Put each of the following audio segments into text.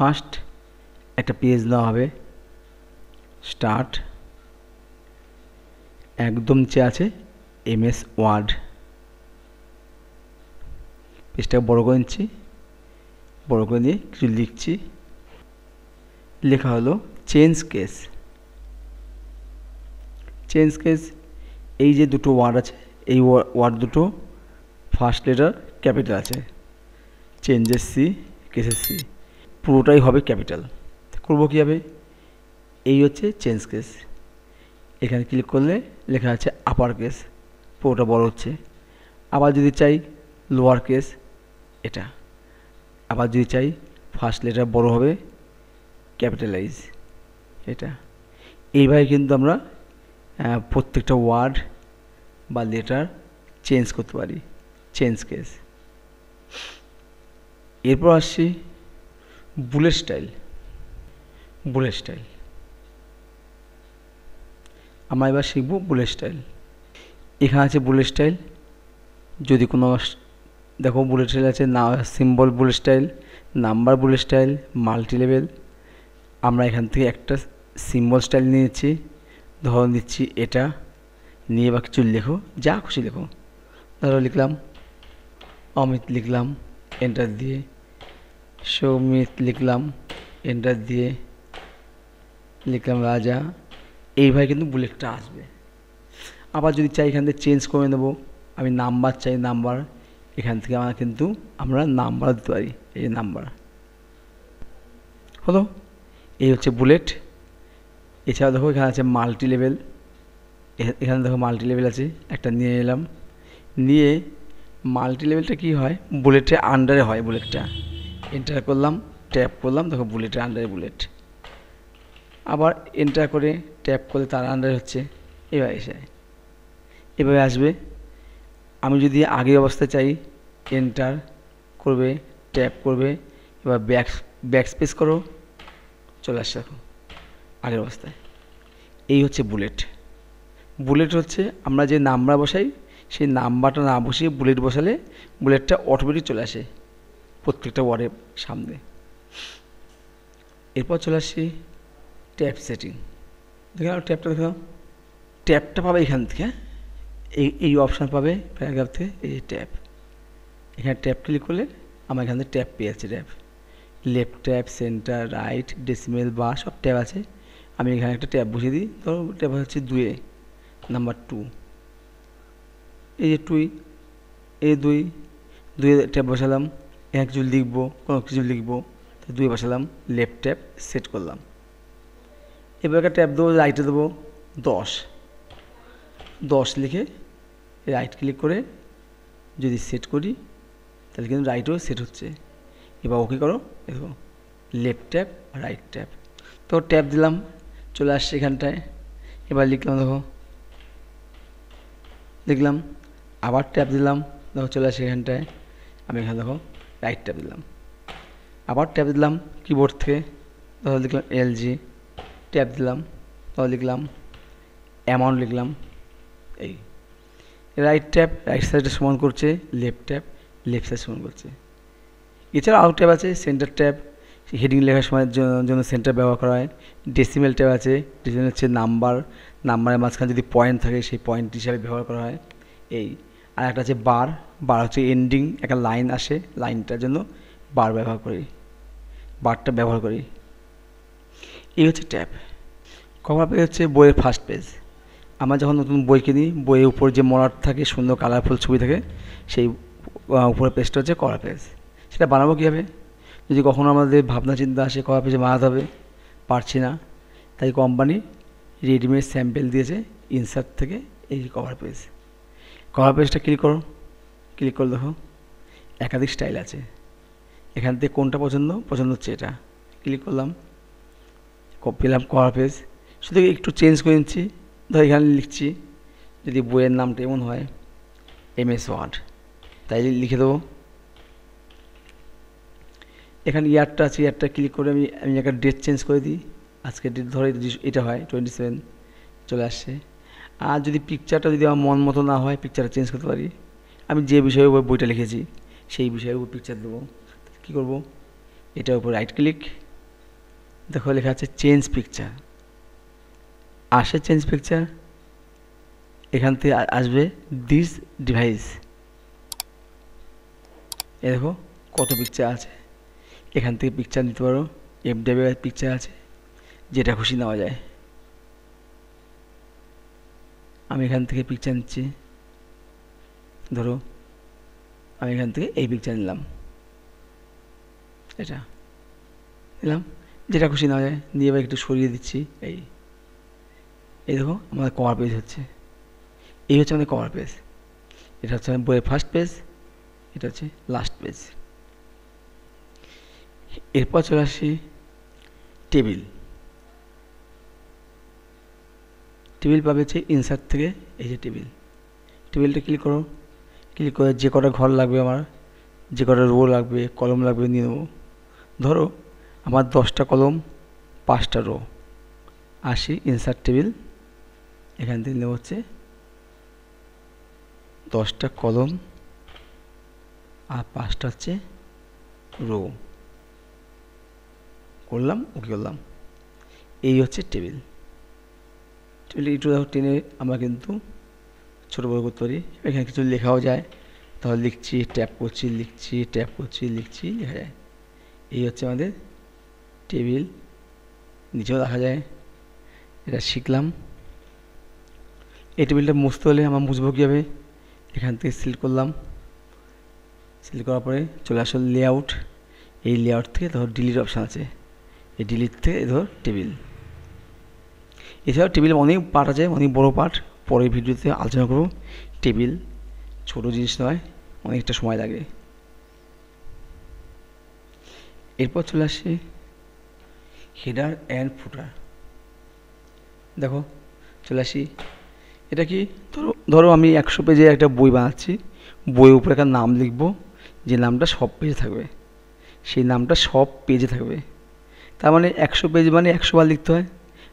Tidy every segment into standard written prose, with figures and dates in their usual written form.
First একটা page নেওয়া হবে, স্টার্ট, একদম নিচে আছে MS ওয়ার্ড, পেজটাকে বড় করে নিচ্ছি, বড় করে নিয়ে কিছু লিখছি, লেখা হলো চেঞ্জ কেস। চেঞ্জ কেস, এই যে দুটো ওয়ার্ড আছে, এই ওয়ার্ড দুটো ফার্স্ট লেটার ক্যাপিটাল আছে, চেঞ্জেস C, কেসেস C, পুরোটাই হবে ক্যাপিটাল। করবো কীভাবে? এই হচ্ছে চেঞ্জ কেস, এখানে ক্লিক করলে লেখা আছে আপার কেস, পুরোটা বড় হচ্ছে। আবার যদি চাই লোয়ার কেস, এটা। আবার যদি চাই ফার্স্ট লেটার বড় হবে, ক্যাপিটালাইজ, এটা। এইভাবে কিন্তু আমরা প্রত্যেকটা ওয়ার্ড বা লেটার চেঞ্জ করতে পারি, চেঞ্জ কেস। এরপর আসছি বুলেট স্টাইল। বুলেট স্টাইল আমরা এবার শিখব বুলেট স্টাইল। এখানে আছে বুলেট স্টাইল, যদি কোনো দেখো বুলেট স্টাইল আছে না, symbol bullet style, number bullet style, multi level. আমরা এখান থেকে একটা সিম্বল স্টাইল নিয়েছি, ধরো নিচ্ছি এটা, নিয়ে বা কিছু লেখো, যা খুশি লেখো। ধরো লিখলাম অমিত, লিখলাম এন্টার দিয়ে, সৌমিত লিখলাম এন্টার দিয়ে, লিখলাম রাজা। এইভাবে কিন্তু বুলেটটা আসবে। আবার যদি চাই এখান থেকে চেঞ্জ করে নেব, আমি নাম্বার চাই, নাম্বার, এখান থেকে আমরা নাম্বার দিতে পারি, এই নাম্বার হলো। এই হচ্ছে বুলেট। এছাড়া দেখো এখানে আছে মাল্টি লেভেল, এখানে দেখো মাল্টি লেভেল আছে, একটা নিয়ে এলাম, নিয়ে মাল্টি লেভেলটা কী হয়, বুলেটের আন্ডারে হয়। বুলেটটা এন্টার করলাম, ট্যাপ করলাম, দেখো বুলেটের আন্ডারে বুলেট। আবার এন্টার করে ট্যাপ করলে তার আন্ডারে হচ্ছে, এভাবে এসে এভাবে আসবে। আমি যদি আগের অবস্থায় চাই, এন্টার করবে, ট্যাপ করবে, এবার ব্যাক স্পেস করো, চলে আসছে দেখো আগের অবস্থায়। এই হচ্ছে বুলেট। বুলেট হচ্ছে আমরা যে নাম্বার বসাই, সেই নাম্বারটা না বসিয়ে বুলেট বসালে বুলেটটা অটোমেটিক চলে আসে প্রত্যেকটা ওয়ার্ডের সামনে। এরপর চলে আসছি ট্যাব সেটিং। দেখো ট্যাবটা, দেখো ট্যাবটা পাবে এখান থেকে, এই অপশান পাবে প্যারাগ্রাফ থেকে, এই ট্যাব। এখানে ট্যাব ক্লিক করলে আমার এখান থেকে ট্যাব পেয়ে যাচ্ছে, tab left tab, centre, right, decimal, bar, সব ট্যাব আছে। আমি এখানে একটা ট্যাব বসিয়ে দিই, ধরো ট্যাব হচ্ছে 2, নাম্বার 2, এই যে 2, এই 2 ট্যাব বসালাম, এখানে কিছু লিখবো, কোনো কিছু লিখবো, তো 2 বসালাম, লেফট ট্যাব সেট করলাম। এবার একটা ট্যাব দেবো, রাইটে দেবো 10 লিখে রাইট ক্লিক করে যদি সেট করি, তাহলে কিন্তু রাইটও সেট হচ্ছে। এবার ওকে করো, দেখো লেফট ট্যাব, রাইট ট্যাব, তো ট্যাব দিলাম, চলে আসছে এখানটায়। এবার লিখলাম, দেখো লিখলাম, আবার ট্যাব দিলাম, দেখো চলে আসছে এখানটায়। আমি এখানে দেখো রাইট ট্যাব দিলাম, আবার ট্যাব দিলাম কিবোর্ড থেকে, ধরো লিখলাম LG, ট্যাব দিলাম, ধরো লিখলাম অ্যামাউন্ট, লিখলাম এই। রাইট ট্যাব রাইট সাইডে সমান করছে, লেফট ট্যাব লেফট সাইড সমান করছে। এছাড়া আউট ট্যাব আছে, সেন্টার ট্যাব, হেডিং লেখার সময় জন্য সেন্টার ব্যবহার করা হয়। ডেসিমেল ট্যাব আছে, ডেসিমেল হচ্ছে নাম্বারের মাঝখানে যদি পয়েন্ট থাকে সেই পয়েন্ট হিসাবে ব্যবহার করা হয় এই। আর একটা আছে বার, হচ্ছে এন্ডিং, একটা লাইন আসে, লাইনটার জন্য বার ব্যবহার করি, বারটা ব্যবহার করি। এই হচ্ছে ট্যাব। কভার পেজ হচ্ছে বইয়ের ফার্স্ট পেজ। আমরা যখন নতুন বই কিনি, বইয়ের উপর যে মলাট থাকে, সুন্দর কালারফুল ছবি থাকে, সেই উপরের পেজটা হচ্ছে কভার পেজ। সেটা বানাবো কীভাবে? যদি কখনো আমাদের ভাবনা চিন্তা আসে কভার পেজে বানাতে হবে, পারছি না, তাই কোম্পানি রেডিমেড স্যাম্পেল দিয়েছে ইনসার্ট থেকে, এই কভার পেজ। কভার পেজটা ক্লিক করো, ক্লিক করে দেখো একাধিক স্টাইল আছে, এখান থেকে কোনটা পছন্দ হচ্ছে এটা ক্লিক করলাম, পেলাম কভার পেজ। শুধু একটু চেঞ্জ করে নিচ্ছি, ধর এখানে লিখছি যদি বইয়ের নামটা এমন হয় MS ওয়ার্ড, তাই লিখে দেবো। এখানে ইয়ারটা আছে, ইয়ারটা ক্লিক করে আমি একটা ডেট চেঞ্জ করে দিই, আজকে ডেট ধরে এটা হয় 27, চলে আসছে। আর যদি পিকচারটা যদি আমার মন মতো না হয়, পিকচারটা চেঞ্জ করতে পারি। আমি যে বিষয়ে বইটা লিখেছি সেই বিষয়ের উপর পিকচার দেবো। কী করবো, এটার উপর রাইট ক্লিক, দেখো লেখা আছে চেঞ্জ পিকচার, আসে চেঞ্জ পিকচার, এখান থেকে আসবে দিস ডিভাইস। এ দেখো কত পিকচার আছে, এখান থেকে পিকচার নিতে পারো, FWI পিকচার আছে, যেটা খুশি নেওয়া যায়। আমি এখান থেকে পিকচার নিচ্ছি, ধরো আমি এখান থেকে এই পিকচার নিলাম, এটা নিলাম, যেটা খুশি নেওয়া যায়, নিয়ে এবার একটু সরিয়ে দিচ্ছি। এই দেখো আমাদের কভার পেজ হচ্ছে, এই হচ্ছে আমাদের কভার পেজ। এটা হচ্ছে বইয়ের ফার্স্ট পেজ, এটা হচ্ছে লাস্ট পেজ। এরপর চলে আসি টেবিল। টেবিল পাবে হচ্ছে ইনসার্ট থেকে, এই যে টেবিল, টেবিলটা ক্লিক করো, ক্লিক করে যে কটা ঘর লাগবে আমার, যে কটা রো লাগবে, কলম লাগবে নিয়ে নেবো। ধরো আমার 10টা কলম 5টা রো, আসি ইনসার্ট টেবিল, এখান থেকে নেব হচ্ছে 10টা কলম আর 5টা হচ্ছে রো, করলাম, ওকে করলাম। এই হচ্ছে টেবিল। টেবিলটা একটু দেখো টেনে আমরা কিন্তু ছোটো বড়ো করতে পারি, এখানে কিছু লেখাও যায়, তাহলে লিখছি, ট্যাপ করছি, লিখছি, ট্যাপ করছি, লিখছি, লেখা যায়। এই হচ্ছে আমাদের টেবিল, নিচেও দেখা যায়, এটা শিখলাম। এই টেবিলটা মুছতে হলে আমরা মুছবো কীভাবে, এখান থেকে সিলেক্ট করলাম, সিলেক্ট করার পরে চলে আসলো লেআউট, এই লেআউট থেকে ধর ডিলিট অপশান আছে, এই ডিলিট থেকে ধর টেবিল। এছাড়াও টেবিলে অনেক পার্ট আছে, অনেক বড় পার্ট, পরের ভিডিওতে আলোচনা করব। টেবিল ছোটো জিনিস নয়, অনেকটা সময় লাগে। এরপর চলে আসি হেডার অ্যান্ড ফুটার। দেখো চলে আসি, এটা কি, ধরো আমি 100 পেজে একটা বই বানাচ্ছি, বইয়ের উপরে একটা নাম লিখব, যে নামটা সব পেজে থাকবে, সেই নামটা সব পেজে থাকবে। তার মানে 100 পেজ মানে 100 বার লিখতে হয়,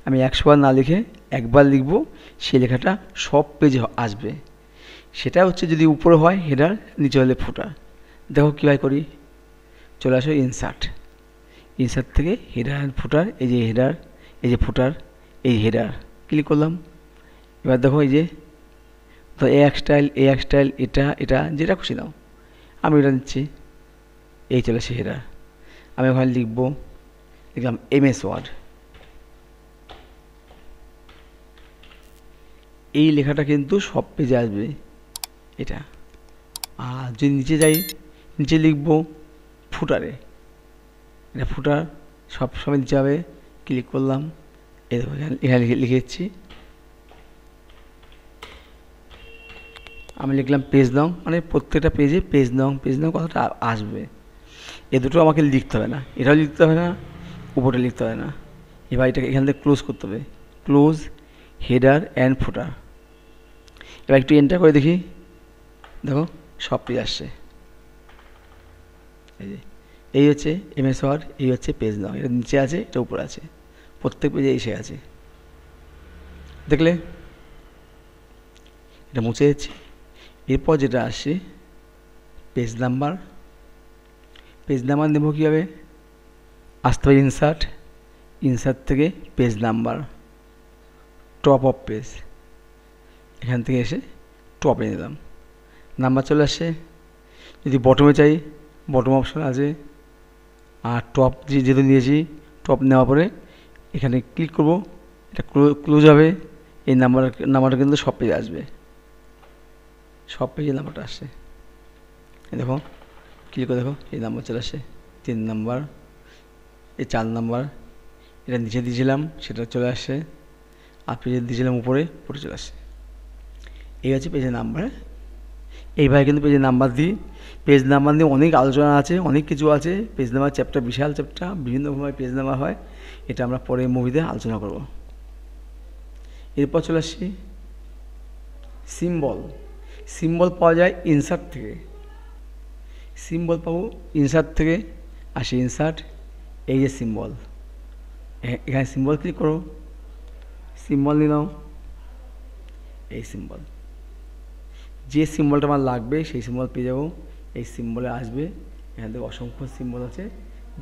আমি 100 বার না লিখে একবার লিখব, সেই লেখাটা সব পেজে আসবে। সেটা হচ্ছে যদি উপরে হয় হেডার, নিচে হলে ফুটার। দেখো কীভাবে করি, চলে আসো ইনসার্ট, ইনসার্ট থেকে হেডার অ্যান্ড ফুটার, এই যে হেডার, এই যে ফুটার, এই হেডার ক্লিক করলাম। এবার দেখো এই যে তো এক স্টাইল, এটা এটা যেটা খুশি দাও, আমি এটা নিচ্ছি, এই চলে আসে হেডার। আমি ওখানে লিখবো, লিখলাম MS ওয়ার্ড, এই লেখাটা কিন্তু সব পেজে আসবে এটা। আর যদি নিচে যাই, নিচে লিখবো ফুটারে, এটা ফুটার সব সময় নিচে হবে, ক্লিক করলাম, এই দেখো এখানে লিখে দিচ্ছি, আমি লিখলাম পেজ নং, মানে প্রত্যেকটা পেজে পেজ নং কথাটা আসবে। এ দুটো আমাকে লিখতে হবে না, এটাও লিখতে হবে না, উপরে লিখতে হবে না। এবার এটাকে এখান থেকে ক্লোজ করতে হবে, ক্লোজ হেডার অ্যান্ড ফুটার। এবার একটু এন্টার করে দেখি, দেখো সব পেজ আসছে। এই হচ্ছে MS ওয়ার্ড, এই হচ্ছে পেজ নং, এটা নিচে আছে, এটা উপরে আছে, প্রত্যেক পেজে এসে আছে। দেখলে এটা মুছে যাচ্ছে। এরপর যেটা আসছে পেজ নাম্বার, পেজ নাম্বার নেব কীভাবে, আসতে হবে ইনসার্ট, ইনসার্ট থেকে page number, top of page, এখান থেকে এসে টপে নিলাম, নাম্বার চলে আসছে। যদি বটমে চাই, বটম অপশান আছে। আর টপ যেহেতু নিয়েছি, টপ নেওয়ার পরে এখানে ক্লিক করব, এটা ক্লোজ হবে। এই নাম্বারটা কিন্তু সব পেজে আসবে, সব পেজে নাম্বারটা আসছে। দেখো ক্লিক করে দেখো, এই নাম্বার চলে আসছে, 3 নাম্বার, এই 4 নাম্বার, এটা নিচে দিয়েছিলাম সেটা চলে আসছে, আর পেজে দিয়েছিলাম উপরে চলে আসছে। এই হচ্ছে পেজের নাম্বার। এইভাবে কিন্তু পেজের নাম্বার দিই, পেজ নাম্বার নিয়ে অনেক আলোচনা আছে, অনেক কিছু আছে। পেজ নাম্বার চ্যাপ্টার বিশাল চ্যাপ্টার, বিভিন্নভাবে পেজ নাম্বার হয়, এটা আমরা পরে মুভিতে আলোচনা করব। এরপর চলে আসছি সিম্বল। সিম্বল পাওয়া যায় ইনসার্ট থেকে, সিম্বল পাবো ইনসার্ট থেকে, আসি ইনসার্ট, এই যে সিম্বল, এখানে সিম্বল ক্লিক করো, সিম্বল নিয়ে নাও, এই সিম্বল, যে সিম্বলটা আমার লাগবে সেই সিম্বল পেয়ে যাবো, এই সিম্বলে আসবে। এখান থেকে অসংখ্য সিম্বল আছে,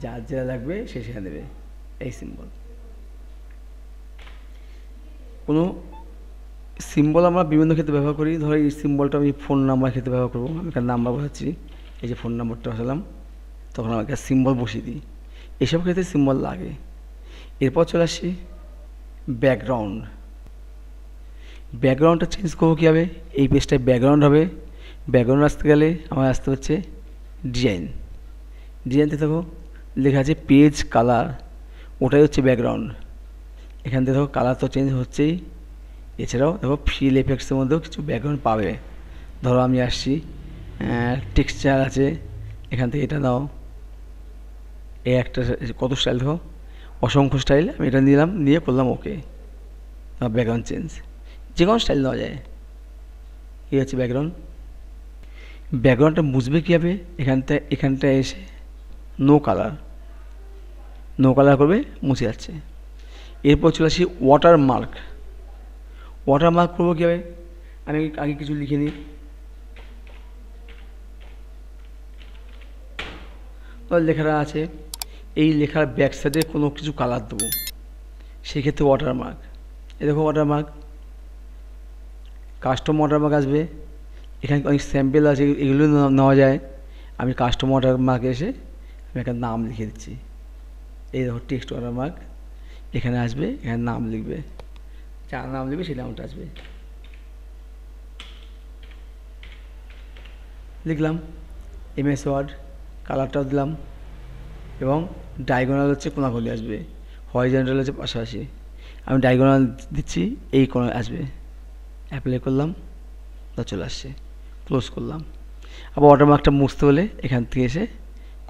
যার যেটা লাগবে সে সেখানে দেবে। এই সিম্বল। কোনো সিম্বল আমরা বিভিন্ন ক্ষেত্রে ব্যবহার করি। ধরো এই সিম্বলটা আমি ফোন নাম্বার ক্ষেত্রে ব্যবহার করবো। আমি একটা নাম্বার বসাচ্ছি, এই যে ফোন নাম্বারটা বসালাম, তখন আমাকে সিম্বল বসিয়ে দিই। এসব ক্ষেত্রে সিম্বল লাগে। এরপর চলে আসি ব্যাকগ্রাউন্ড। ব্যাকগ্রাউন্ডটা চেঞ্জ করবো কীভাবে? এই পেজটায় ব্যাকগ্রাউন্ড হবে। ব্যাকগ্রাউন্ড আসতে গেলে আমার আসতে হচ্ছে ডিজাইন। ডিজাইনতে দেখো লেখা আছে পেজ কালার, ওটাই হচ্ছে ব্যাকগ্রাউন্ড। এখান থেকে দেখো কালার তো চেঞ্জ হচ্ছেই, এছাড়াও দেখো ফিল এফেক্টসের মধ্যেও কিছু ব্যাকগ্রাউন্ড পাবে। ধরো আমি আসছি, টেক্সচার আছে, এখান থেকে এটা দাও। এই একটা কত স্টাইল দেখো, অসংখ্য স্টাইল। আমি এটা নিলাম, নিয়ে করলাম ওকে। ব্যাকগ্রাউন্ড চেঞ্জ, যে কোনো স্টাইল দেওয়া যায়। এই হচ্ছে ব্যাকগ্রাউন্ড। ব্যাকগ্রাউন্ডটা মুছবে কীভাবে? এখানটায় এসে নো কালার করবে, মুছে যাচ্ছে। এরপর চলে আসি ওয়াটারমার্ক। ওয়াটারমার্ক করবো কীভাবে? আমি আগে কিছু লিখে নিই। লেখাটা আছে, এই লেখার ব্যাক সাইডে কোনো কিছু কালার দেবো, সেক্ষেত্রে ওয়াটারমার্ক। এই দেখো ওয়াটারমার্ক, কাস্টম ওয়াটারমার্ক আসবে। এখানে অনেক স্যাম্পেল আছে, এগুলো নেওয়া যায়। আমি কাস্টম ওয়াটারমার্কে এসে আমি একটা নাম লিখে দিচ্ছি। এই দেখো টেক্সট ওয়াটারমার্ক, এখানে আসবে, এখানে নাম লিখবে, যার নাম লিখবে সেই নামটা আসবে। লিখলাম এমএস ওয়ার্ড, কালারটাও দিলাম, এবং ডায়াগোনাল হচ্ছে কোনাকুনি আসবে, হরিজন্টাল হচ্ছে পাশাপাশি। আমি ডায়াগোনাল দিচ্ছি, এই কোণে আসবে। অ্যাপ্লাই করলাম, তা চলে আসছে। ক্লোজ করলাম। আবার ওয়াটারমার্কটা মুছতে হলে এখান থেকে এসে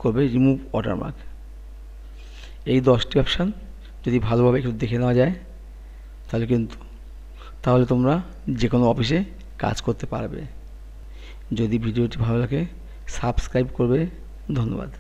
করবে রিমুভ ওয়াটারমার্ক। এই 10টি অপশান যদি ভালোভাবে একটু দেখে নেওয়া যায়, তাহলে তোমরা যে কোনো অফিসে কাজ করতে পারবে। যদি ভিডিওটি ভালো লাগে সাবস্ক্রাইব করবে। ধন্যবাদ।